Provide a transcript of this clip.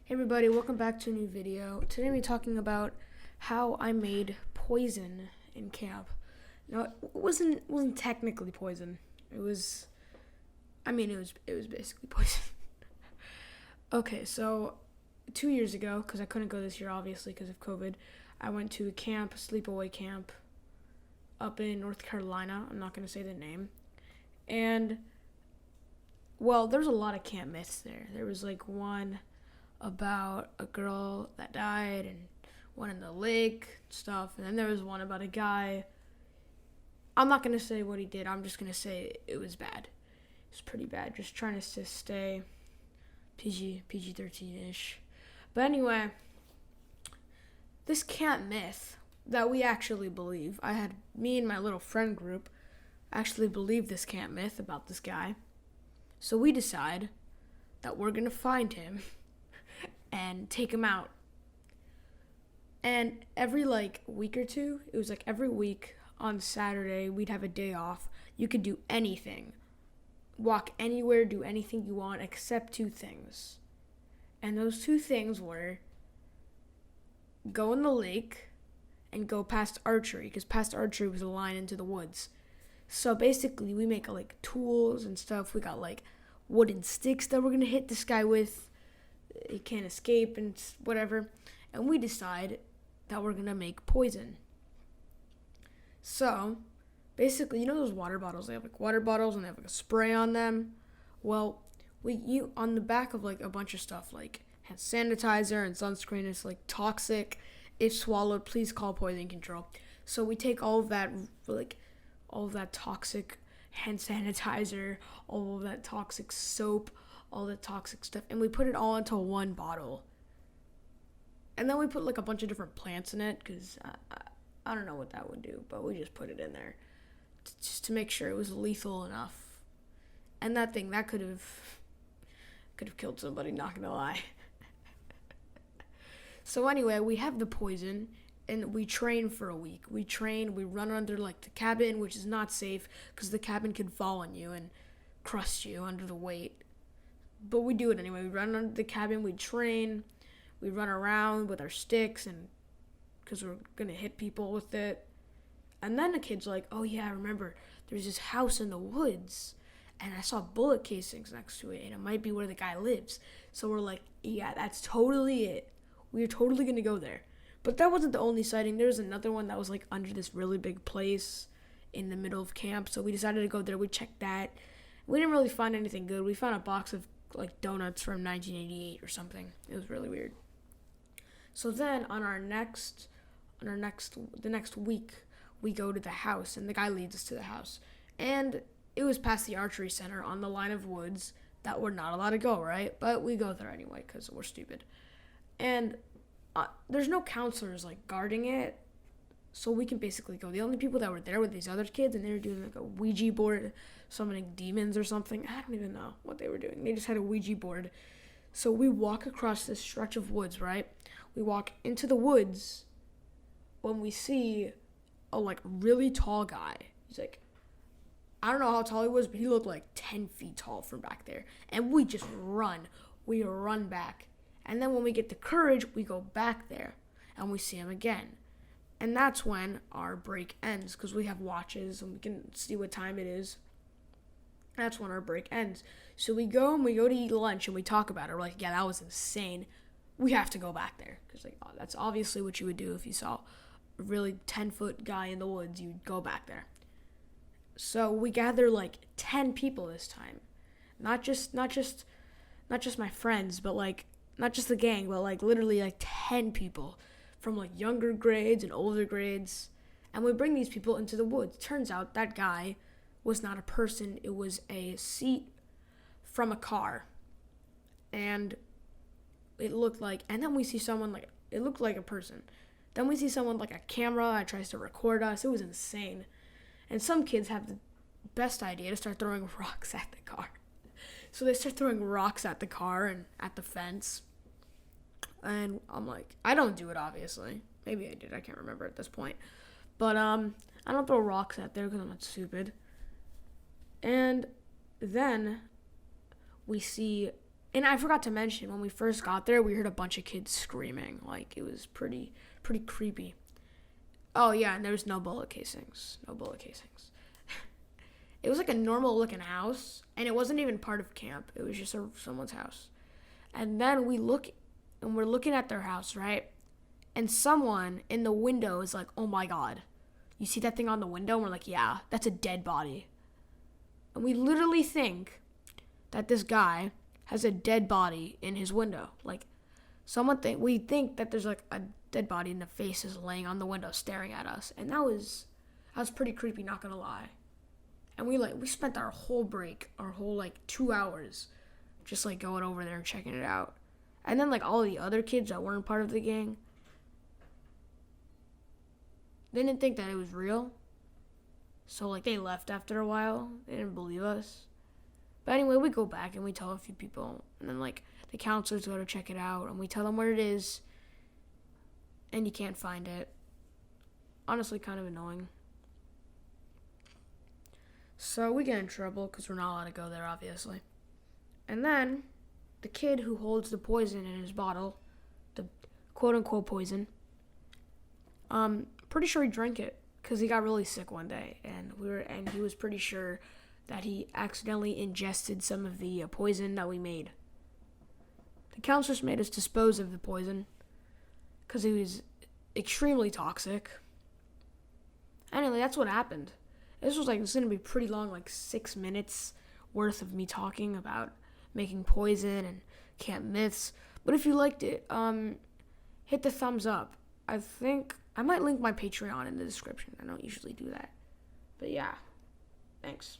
Hey everybody, welcome back to a new video. Today we're talking about how I made poison in camp. Now it wasn't technically poison. It was basically poison. Okay, so 2 years ago, because I couldn't go this year obviously because of COVID, I went to a camp, sleepaway camp up in North Carolina. I'm not gonna say the name. And well, there's a lot of camp myths there. There was like one about a girl that died and one in the lake stuff, and then there was one about a guy. I'm not gonna say what he did. I'm just gonna say it was bad. It was pretty bad. Just trying to stay PG-13ish. But anyway, this camp myth that we actually believe. Me and my little friend group actually believe this camp myth about this guy. So we decide that we're gonna find him and take him out. And every week or two, it was every week on Saturday, we'd have a day off. You could do anything. Walk anywhere, do anything you want except two things. And those two things were go in the lake and go past archery, because past archery was a line into the woods. So basically, we make tools and stuff. We got wooden sticks that we're gonna hit this guy with. He can't escape and whatever. And we decide that we're gonna make poison. So basically, you know those water bottles? They have water bottles and they have a spray on them. Well, on the back of a bunch of stuff hand sanitizer and sunscreen is toxic. If swallowed, please call poison control. So we take all of that toxic hand sanitizer, all of that toxic soap, all the toxic stuff, and we put it all into one bottle. And then we put a bunch of different plants in it, because I don't know what that would do, but we just put it in there just to make sure it was lethal enough. And that could have killed somebody, not gonna lie. So anyway, we have the poison, and we train for a week. We run under the cabin, which is not safe because the cabin could fall on you and crust you under the weight. But we do it anyway. We run under the cabin, we train, we run around with our sticks, and because we're gonna hit people with it. And then the kid's like, oh yeah, I remember there's this house in the woods and I saw bullet casings next to it and it might be where the guy lives. So we're like, yeah, that's totally it. We're totally gonna go there. But that wasn't the only sighting. There was another one that was under this really big place in the middle of camp. So we decided to go there. We checked that. We didn't really find anything good. We found a box of donuts from 1988 or something. It was really weird. So then the next week, we go to the house, and the guy leads us to the house. And it was past the archery center on the line of woods that we're not allowed to go, right? But we go there anyway because we're stupid. And there's no counselors guarding it, so we can basically go. The only people that were there were these other kids, and they were doing a Ouija board, summoning demons or something. I don't even know what they were doing. They just had a Ouija board. So we walk across this stretch of woods, right? We walk into the woods when we see a really tall guy. He's I don't know how tall he was, but he looked 10 feet tall from back there. And we just run. We run back. And then when we get the courage, we go back there and we see him again. And that's when our break ends, because we have watches and we can see what time it is. That's when our break ends. So we go to eat lunch and we talk about it. We're like, yeah, that was insane. We have to go back there. Because that's obviously what you would do if you saw a really 10-foot guy in the woods. You'd go back there. So we gather 10 people this time. Not just my friends, but not just the gang, but literally 10 people from younger grades and older grades. And we bring these people into the woods. Turns out that guy was not a person. It was a seat from a car. And it looked and then we see someone it looked like a person. Then we see someone a camera that tries to record us. It was insane. And some kids have the best idea to start throwing rocks at the car. So they start throwing rocks at the car and at the fence. And I'm I don't do it, obviously. Maybe I did. I can't remember at this point. But I don't throw rocks at there because I'm not stupid. And then we see And I forgot to mention, when we first got there, we heard a bunch of kids screaming. Like, it was pretty creepy. Oh, yeah, and there was no bullet casings. No bullet casings. It was like a normal looking house, and it wasn't even part of camp. It was just someone's house. And then we're looking at their house, right? And someone in the window is like, oh my God, you see that thing on the window? And we're like, yeah, that's a dead body. And we literally think that this guy has a dead body in his window. Like, we think that there's like a dead body and the face is laying on the window staring at us. And that was pretty creepy, not gonna lie. And we spent our whole break, our whole like 2 hours, just like going over there and checking it out. And then like all the other kids that weren't part of the gang, they didn't think that it was real. So like they left after a while. They didn't believe us. But anyway, we go back and we tell a few people. And then like the counselors go to check it out and we tell them where it is. And you can't find it. Honestly, kind of annoying. So we get in trouble because we're not allowed to go there, obviously. And then the kid who holds the poison in his bottle, the quote-unquote poison, pretty sure he drank it because he got really sick one day, and he was pretty sure that he accidentally ingested some of the poison that we made. The counselors made us dispose of the poison because it was extremely toxic. Anyway, that's what happened. This was going to be pretty long, like 6 minutes worth of me talking about making poison and camp myths. But if you liked it, hit the thumbs up. I think I might link my Patreon in the description. I don't usually do that. But yeah, thanks.